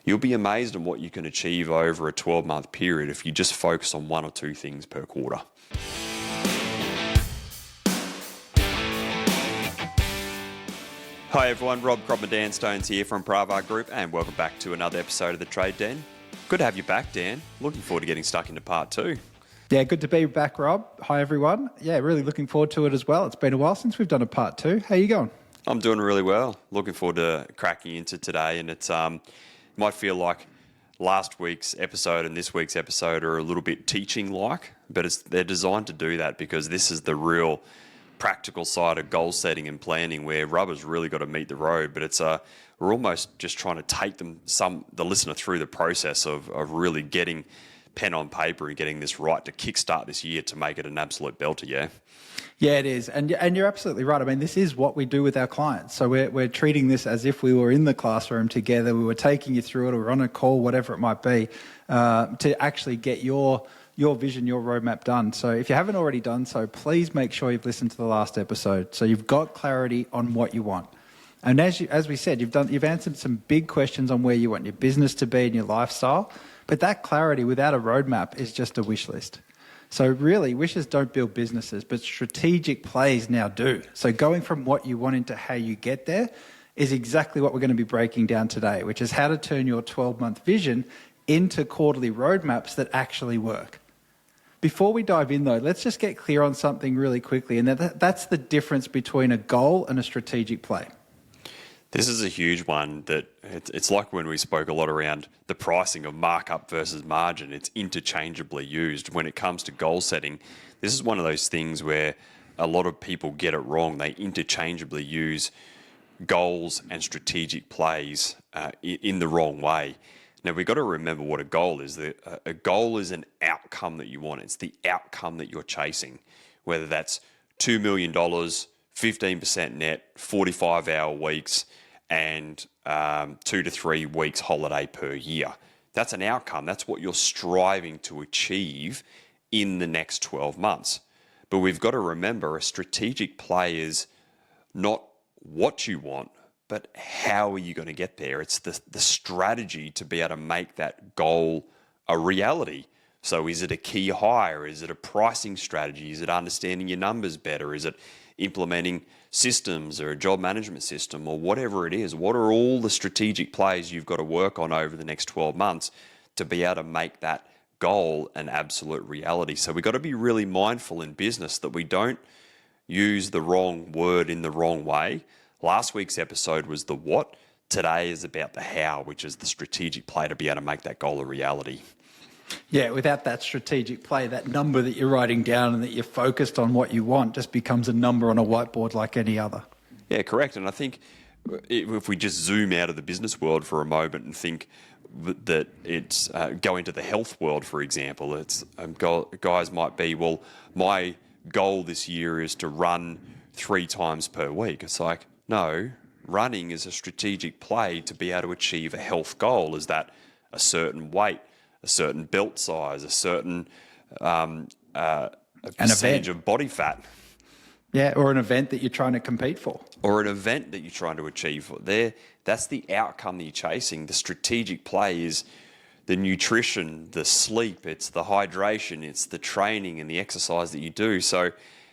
You'll be amazed at what you can achieve over a 12-month period if you just focus on one or two things per quarter. Hi everyone, Kropp and Dan Stones here from Pravar Group, and welcome back to another episode of the Trade Den. Good to have you back, Dan. Looking forward to getting stuck into part 2. Yeah, good to be back, Rob. Hi everyone. Yeah, really looking forward to it as well. It's been a while since we've done a part 2. How you going? I'm doing really well. Looking forward to cracking into today, and it's might feel like last week's episode and this week's episode are a little bit teaching-like, but they're designed to do that because this is the real practical side of goal setting and planning where rubber's really got to meet the road. But it's we're almost just trying to take the listener through the process of really getting pen on paper and getting this right to kickstart this year to make it an absolute belter. Yeah, it is. And you're absolutely right. I mean, this is what we do with our clients. So we're treating this as if we were in the classroom together. We were taking you through it, or we're on a call, whatever it might be, to actually get your vision, your roadmap done. So if you haven't already done so, please make sure you've listened to the last episode so you've got clarity on what you want. And as we said, you've answered some big questions on where you want your business to be and your lifestyle. But that clarity without a roadmap is just a wish list. So really, wishes don't build businesses, but strategic plays now do. So going from what you want into how you get there is exactly what we're going to be breaking down today, which is how to turn your 12-month vision into quarterly roadmaps that actually work. Before we dive in though, let's just get clear on something really quickly, and that's the difference between a goal and a strategic play. This is a huge one that it's like when we spoke a lot around the pricing of markup versus margin. It's interchangeably used. When it comes to goal setting, this is one of those things where a lot of people get it wrong. They interchangeably use goals and strategic plays in the wrong way. Now, we've got to remember what a goal is. A goal is an outcome that you want. It's the outcome that you're chasing, whether that's $2 million, 15% net, 45-hour weeks, and 2 to 3 weeks holiday per year. That's an outcome. That's what you're striving to achieve in the next 12 months. But we've got to remember a strategic play is not what you want, but how are you going to get there? It's the strategy to be able to make that goal a reality. So is it a key hire? Is it a pricing strategy? Is it understanding your numbers better? Is it implementing systems or a job management system or whatever it is? What are all the strategic plays you've got to work on over the next 12 months to be able to make that goal an absolute reality? So we've got to be really mindful in business that we don't use the wrong word in the wrong way. Last week's episode was the what. Today is about the how, which is the strategic play to be able to make that goal a reality. Yeah, without that strategic play, that number that you're writing down and that you're focused on what you want just becomes a number on a whiteboard like any other. Yeah, correct. And I think if we just zoom out of the business world for a moment and think that it's go into the health world, for example, it's guys might be, well, my goal this year is to run 3 times per week. It's like, no, running is a strategic play to be able to achieve a health goal. Is that a certain weight, a certain belt size, a certain percentage of body fat? Yeah, or an event that you're trying to compete for. Or an event that you're trying to achieve. That's the outcome that you're chasing. The strategic play is the nutrition, the sleep, it's the hydration, it's the training and the exercise that you do. So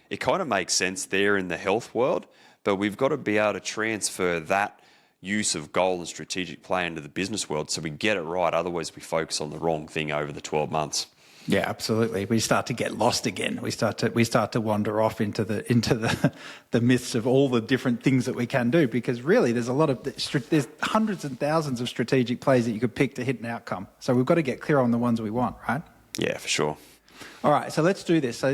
it kind of makes sense there in the health world, but we've got to be able to transfer that use of goal and strategic play into the business world so we get it right. Otherwise, we focus on the wrong thing over the 12 months. Yeah, absolutely. We start to get lost again. We start to wander off into the myths of all the different things that we can do, because really there's hundreds and thousands of strategic plays that you could pick to hit an outcome. So we've got to get clear on the ones we want, right? Yeah, for sure. All right, so let's do this.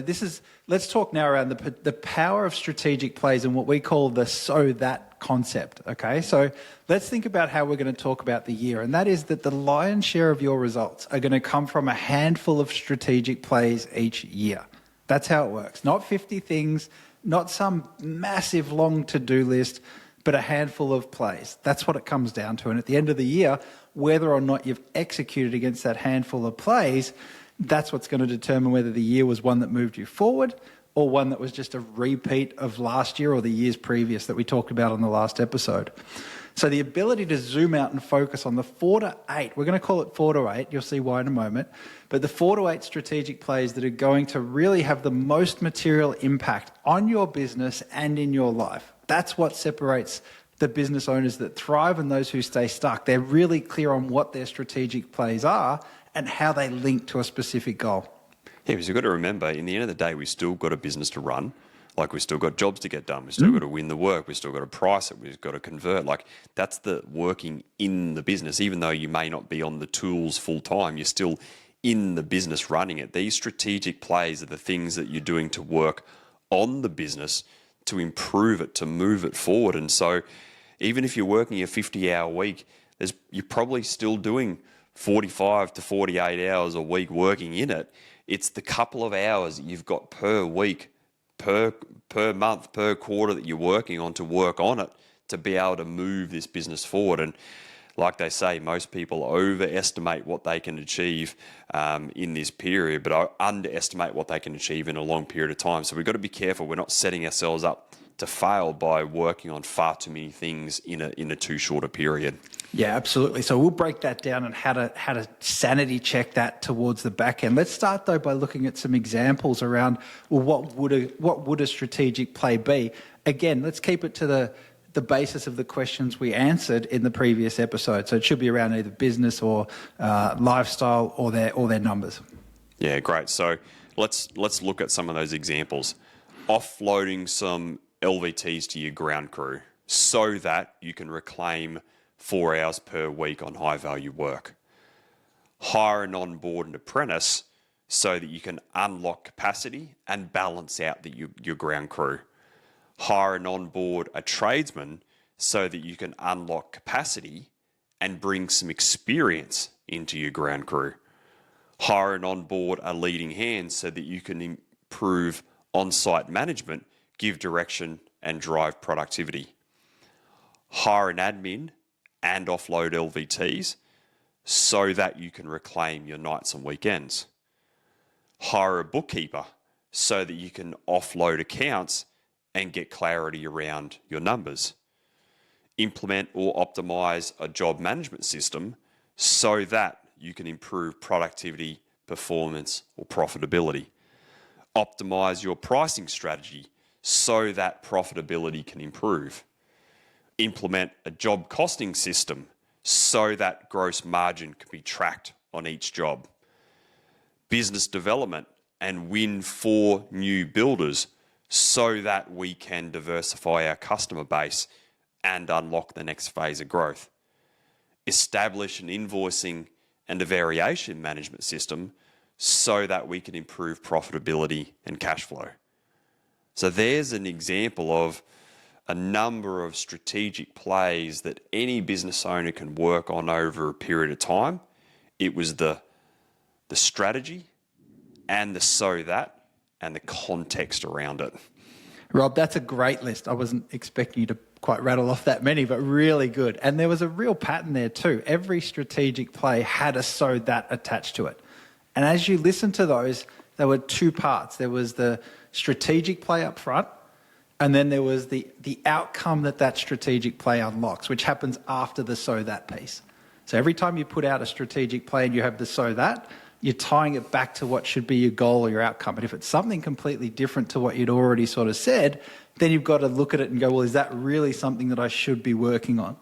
Let's talk now around the power of strategic plays and what we call the so that concept, okay? So let's think about how we're going to talk about the year, and that is that the lion's share of your results are going to come from a handful of strategic plays each year. That's how it works. Not 50 things, not some massive long to-do list, but a handful of plays. That's what it comes down to. And at the end of the year, whether or not you've executed against that handful of plays, that's what's going to determine whether the year was one that moved you forward or one that was just a repeat of last year or the years previous that we talked about on the last episode. So the ability to zoom out and focus on the 4 to 8, we're going to call it 4 to 8, you'll see why in a moment, but the 4 to 8 strategic plays that are going to really have the most material impact on your business and in your life. That's what separates the business owners that thrive and those who stay stuck. They're really clear on what their strategic plays are and how they link to a specific goal. Yeah, because you've got to remember, in the end of the day, we've still got a business to run. Like, we've still got jobs to get done. We've still got to win the work. We've still got to price it. We've got to convert. Like, that's the working in the business. Even though you may not be on the tools full time, you're still in the business running it. These strategic plays are the things that you're doing to work on the business, to improve it, to move it forward. And so even if you're working a 50-hour week, you're probably still doing 45 to 48 hours a week working in it. It's the couple of hours that you've got per week, per month, per quarter that you're working on to work on it to be able to move this business forward. And like they say, most people overestimate what they can achieve in this period, but underestimate what they can achieve in a long period of time. So we've got to be careful. We're not setting ourselves up to fail by working on far too many things in a too short a period. Yeah, absolutely. So we'll break that down and how to sanity check that towards the back end. Let's start though by looking at some examples around, well, what would a strategic play be? Again, let's keep it to the basis of the questions we answered in the previous episode. So it should be around either business or lifestyle or their numbers. Yeah, great. So let's look at some of those examples. Offloading some LVTs to your ground crew so that you can reclaim 4 hours per week on high value work. Hire an onboard apprentice so that you can unlock capacity and balance out your ground crew. Hire and onboard a tradesman so that you can unlock capacity and bring some experience into your ground crew. Hire and onboard a leading hand so that you can improve on-site management, give direction and drive productivity. Hire an admin and offload LVTs so that you can reclaim your nights and weekends. Hire a bookkeeper so that you can offload accounts and get clarity around your numbers. Implement or optimize a job management system so that you can improve productivity, performance, or profitability. Optimize your pricing strategy so that profitability can improve. Implement a job costing system so that gross margin can be tracked on each job. Business development and win 4 new builders so that we can diversify our customer base and unlock the next phase of growth. Establish an invoicing and a variation management system so that we can improve profitability and cash flow. So there's an example of a number of strategic plays that any business owner can work on over a period of time. It was the strategy and the so that and the context around it. Rob, that's a great list. I wasn't expecting you to quite rattle off that many, but really good. And there was a real pattern there too. Every strategic play had a so that attached to it. And as you listen to those, there were 2 parts. There was the strategic play up front, and then there was the outcome that strategic play unlocks, which happens after the so that piece. So every time you put out a strategic play and you have the so that, you're tying it back to what should be your goal or your outcome. But if it's something completely different to what you'd already sort of said, then you've got to look at it and go, well, is that really something that I should be working on?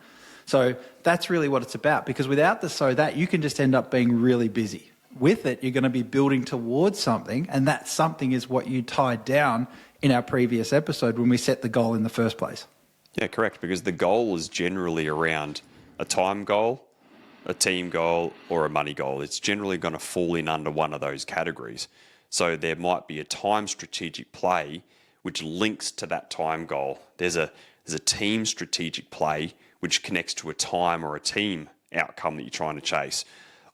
So that's really what it's about, because without the so that, you can just end up being really busy. With it, you're going to be building towards something, and that something is what you tied down in our previous episode when we set the goal in the first place. Yeah, correct, because the goal is generally around a time goal, a team goal, or a money goal. It's generally going to fall in under one of those categories. So there might be a time strategic play which links to that time goal. There's a team strategic play which connects to a time or a team outcome that you're trying to chase,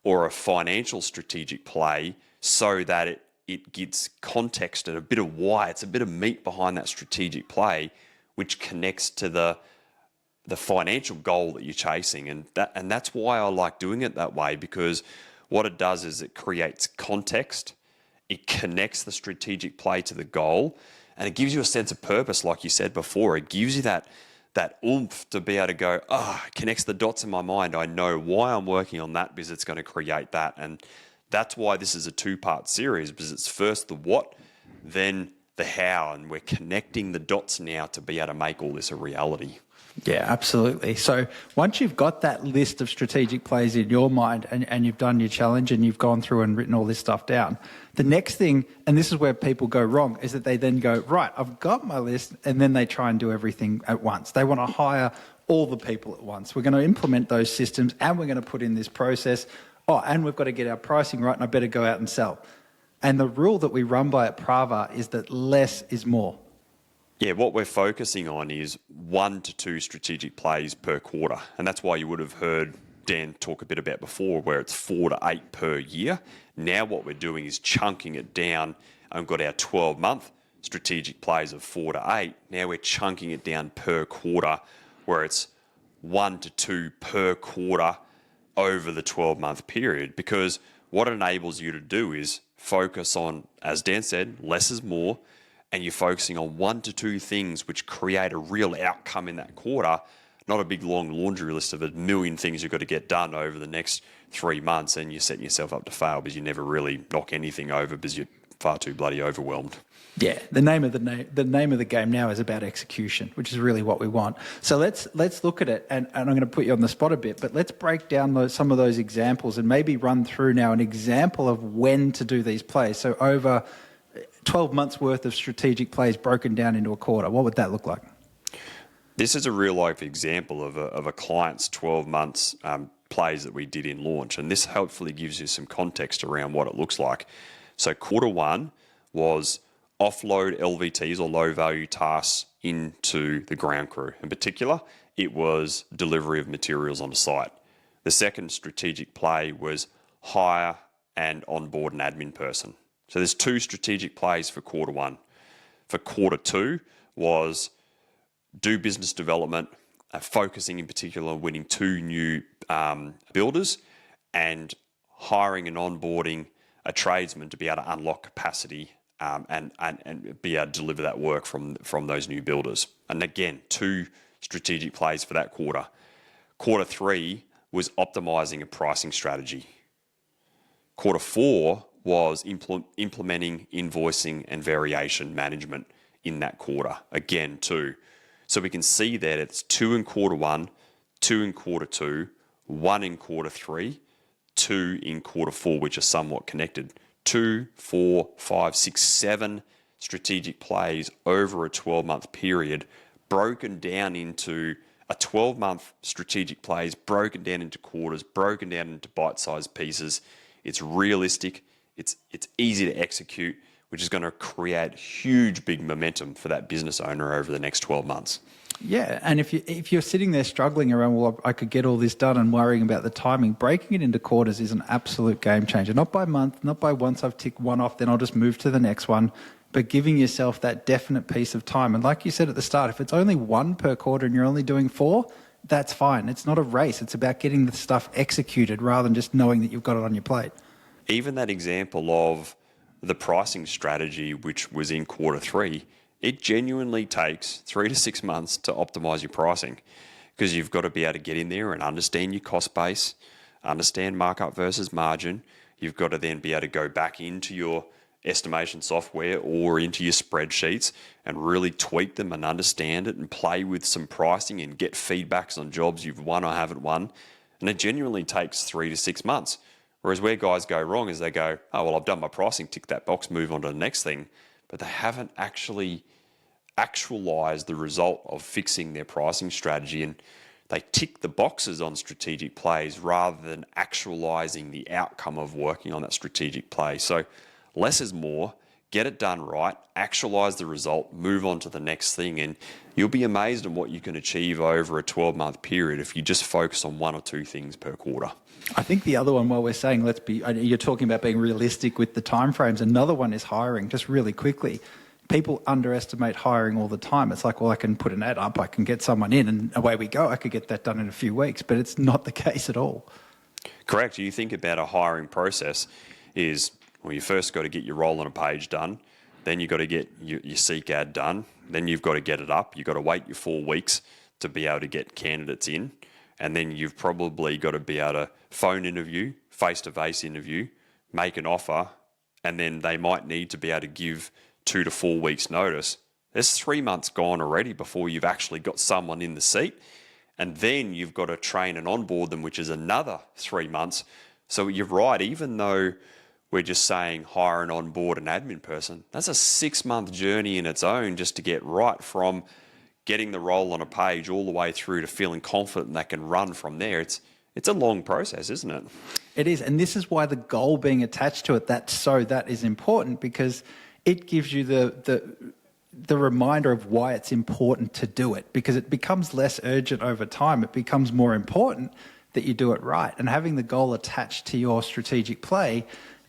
or a financial strategic play so that it gets context and a bit of why. It's a bit of meat behind that strategic play which connects to the financial goal that you're chasing. And that's why I like doing it that way, because what it does is it creates context, it connects the strategic play to the goal, and it gives you a sense of purpose, like you said before. It gives you that oomph to be able to go, it connects the dots in my mind. I know why I'm working on that because it's going to create that. And that's why this is a 2-part series, because it's first the what, then the how, and we're connecting the dots now to be able to make all this a reality. Yeah, absolutely. So once you've got that list of strategic plays in your mind and you've done your challenge and you've gone through and written all this stuff down, the next thing, and this is where people go wrong, is that they then go, right, I've got my list, and then they try and do everything at once. They want to hire all the people at once. We're going to implement those systems and we're going to put in this process. And we've got to get our pricing right, and I better go out and sell. And the rule that we run by at Pravar is that less is more. Yeah, what we're focusing on is 1 to 2 strategic plays per quarter. And that's why you would have heard Dan talk a bit about before, where it's 4 to 8 per year. Now what we're doing is chunking it down, and we've got our 12-month strategic plays of 4 to 8. Now we're chunking it down per quarter, where it's 1 to 2 per quarter over the 12-month period. Because what it enables you to do is focus on, as Dan said, less is more, and you're focusing on 1 to 2 things which create a real outcome in that quarter, not a big long laundry list of a million things you've got to get done over the next 3 months, and you're setting yourself up to fail because you never really knock anything over because you're far too bloody overwhelmed. Yeah, the name of the game now is about execution, which is really what we want. So let's look at it, and I'm going to put you on the spot a bit, but let's break down some of those examples and maybe run through now an example of when to do these plays. So over 12 months worth of strategic plays broken down into a quarter, what would that look like? This is a real life example of a client's 12 months plays that we did in launch, and this hopefully gives you some context around what it looks like. So quarter 1 was offload LVTs or low value tasks into the ground crew. In particular, it was delivery of materials on the site. The second strategic play was hire and onboard an admin person. So there's 2 strategic plays for quarter 1. For quarter 2 was do business development, focusing in particular on winning 2 new builders and hiring and onboarding a tradesman to be able to unlock capacity and be able to deliver that work from those new builders. And again, 2 strategic plays for that quarter. Quarter 3 was optimizing a pricing strategy. Quarter 4 was implementing invoicing and variation management in that quarter. Again, 2. So we can see that it's 2 in quarter 1, 2 in quarter 2, 1 in quarter 3, 2 in quarter 4, which are somewhat connected. 2, 4, 5, 6, 7 strategic plays over a 12-month period, broken down into a 12-month strategic plays, broken down into quarters, broken down into bite-sized pieces. It's realistic. It's easy to execute, which is going to create huge, big momentum for that business owner over the next 12 months. Yeah, and if you're sitting there struggling around, well, I could get all this done and worrying about the timing, breaking it into quarters is an absolute game changer. Not by month, not by once I've ticked one off, then I'll just move to the next one, but giving yourself that definite piece of time. And like you said at the start, if it's only 1 per quarter and you're only doing 4, that's fine. It's not a race. It's about getting the stuff executed rather than just knowing that you've got it on your plate. Even that example of the pricing strategy, which was in quarter 3, it genuinely takes 3 to 6 months to optimize your pricing, because you've got to be able to get in there and understand your cost base, understand markup versus margin. You've got to then be able to go back into your estimation software or into your spreadsheets and really tweak them and understand it and play with some pricing and get feedbacks on jobs you've won or haven't won. And it genuinely takes 3 to 6 months. Whereas where guys go wrong is they go, oh, well, I've done my pricing, tick that box, move on to the next thing. But they haven't actually actualized the result of fixing their pricing strategy, and they tick the boxes on strategic plays rather than actualizing the outcome of working on that strategic play. So less is more. Get it done right, actualize the result, move on to the next thing, and you'll be amazed at what you can achieve over a 12-month period if you just focus on 1 or 2 things per quarter. I think the other one, while we're saying you're talking about being realistic with the timeframes, another one is hiring, just really quickly. People underestimate hiring all the time. It's like, well, I can put an ad up, I can get someone in, and away we go. I could get that done in a few weeks, but it's not the case at all. Correct. You think about a hiring process is Well, you first got to get your roll on a page done. Then you've got to get your Seek ad done. Then you've got to get it up. You've got to wait your 4 weeks to be able to get candidates in. And then you've probably got to be able to phone interview, face-to-face interview, make an offer, and then they might need to be able to give 2 to 4 weeks notice. There's 3 months gone already before you've actually got someone in the seat. And then you've got to train and onboard them, which is another 3 months. So you're right, even though we're just saying hire and onboard an admin person, that's a 6-month journey in its own just to get right from getting the role on a page all the way through to feeling confident that can run from there. It's a long process, isn't it? It is, and this is why the goal being attached to it, that is important, because it gives you the reminder of why it's important to do it, because it becomes less urgent over time. It becomes more important that you do it right, and having the goal attached to your strategic play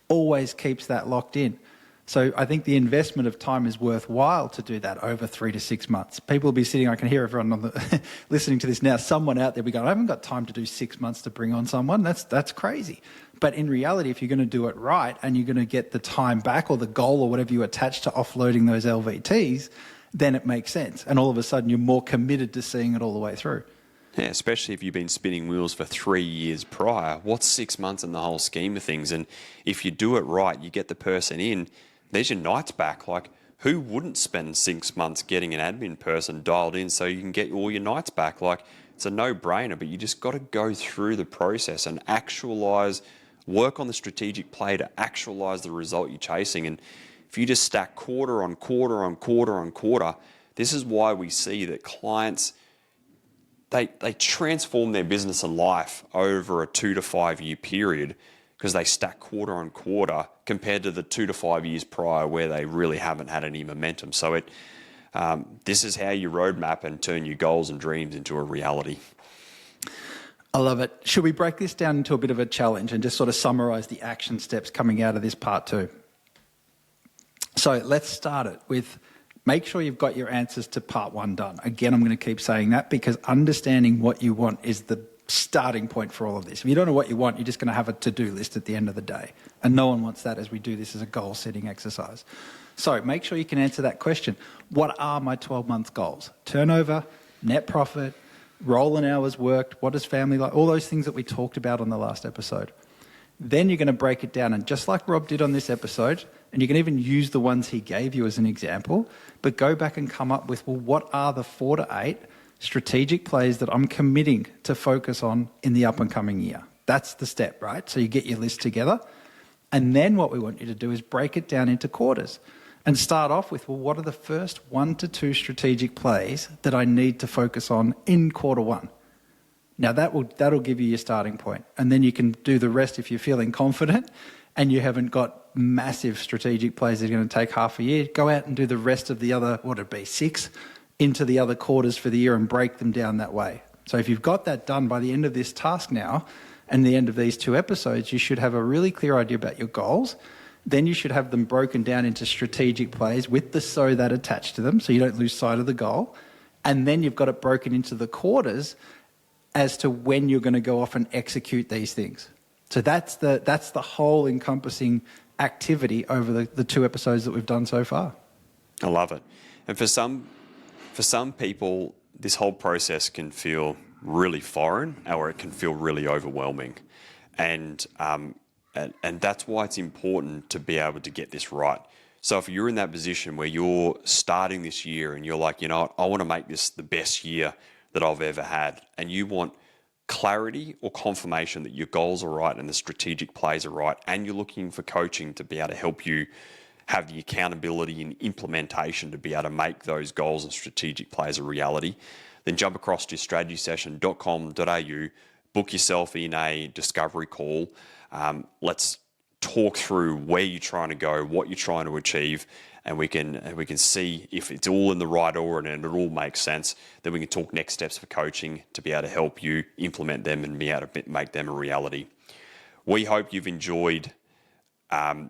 always keeps that locked in. So I think the investment of time is worthwhile to do that over 3 to 6 months. People will be sitting, I can hear everyone listening to this now, someone out there will be going, I haven't got time to do 6 months to bring on someone. That's crazy. But in reality, if you're going to do it right and you're going to get the time back or the goal or whatever you attach to offloading those LVTs, then it makes sense. And all of a sudden you're more committed to seeing it all the way through. Yeah, especially if you've been spinning wheels for 3 years prior. What's 6 months in the whole scheme of things? And if you do it right, you get the person in, there's your nights back. Like, who wouldn't spend 6 months getting an admin person dialed in so you can get all your nights back? Like, it's a no-brainer, but you just got to go through the process and actualize, work on the strategic play to actualize the result you're chasing. And if you just stack quarter on quarter on quarter on quarter, this is why we see that clients, they transform their business and life over a 2 to 5 year period, because they stack quarter on quarter compared to the 2 to 5 years prior where they really haven't had any momentum. So this is how you roadmap and turn your goals and dreams into a reality. I love it. Should we break this down into a bit of a challenge and just sort of summarize the action steps coming out of this part 2? So let's start it with, make sure you've got your answers to part 1 done. Again, I'm going to keep saying that because understanding what you want is the starting point for all of this. If you don't know what you want, you're just going to have a to-do list at the end of the day. And no one wants that as we do this as a goal-setting exercise. So make sure you can answer that question. What are my 12-month goals? Turnover, net profit, rolling hours worked, what does family like? All those things that we talked about on the last episode. Then you're going to break it down, and just like Rob did on this episode, and you can even use the ones he gave you as an example, but go back and come up with, well, what are the 4 to 8 strategic plays that I'm committing to focus on in the up and coming year? That's the step, right? So you get your list together, and then what we want you to do is break it down into quarters and start off with, well, what are the first 1 to 2 strategic plays that I need to focus on in quarter 1? Now that'll give you your starting point, and then you can do the rest if you're feeling confident and you haven't got massive strategic plays that are going to take half a year. Go out and do the rest of the other, what would it be, 6 into the other quarters for the year and break them down that way. So if you've got that done by the end of this task now and the end of these 2 episodes, you should have a really clear idea about your goals. Then you should have them broken down into strategic plays with the so that attached to them so you don't lose sight of the goal. And then you've got it broken into the quarters as to when you're going to go off and execute these things. So that's the whole encompassing activity over the 2 episodes that we've done so far. I love it. And for some people, this whole process can feel really foreign, or it can feel really overwhelming. And that's why it's important to be able to get this right. So if you're in that position where you're starting this year and you're like, you know what, I want to make this the best year that I've ever had, and you want clarity or confirmation that your goals are right and the strategic plays are right, and you're looking for coaching to be able to help you have the accountability and implementation to be able to make those goals and strategic plays a reality, then jump across to strategysession.com.au, book yourself in a discovery call. Let's talk through where you're trying to go, what you're trying to achieve, and we can see if it's all in the right order and it all makes sense. Then we can talk next steps for coaching to be able to help you implement them and be able to make them a reality. We hope you've enjoyed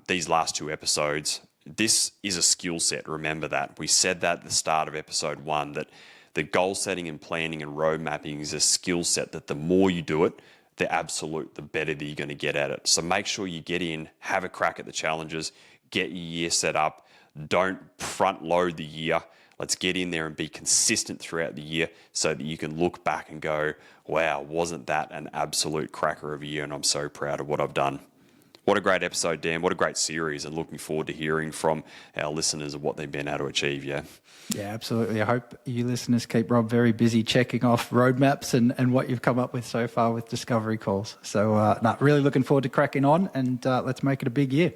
these last 2 episodes. This is a skill set. Remember that. We said that at the start of episode 1, that the goal setting and planning and road mapping is a skill set that the more you do it, the better that you're going to get at it. So make sure you get in, have a crack at the challenges, get your year set up. Don't front load the year. Let's get in there and be consistent throughout the year so that you can look back and go, wow, wasn't that an absolute cracker of a year? And I'm so proud of what I've done. What a great episode, Dan. What a great series, and looking forward to hearing from our listeners of what they've been able to achieve, yeah? Yeah, absolutely. I hope you listeners keep Rob very busy checking off roadmaps and what you've come up with so far with discovery calls. So, really looking forward to cracking on, and let's make it a big year.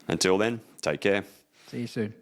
Until then, take care. See you soon.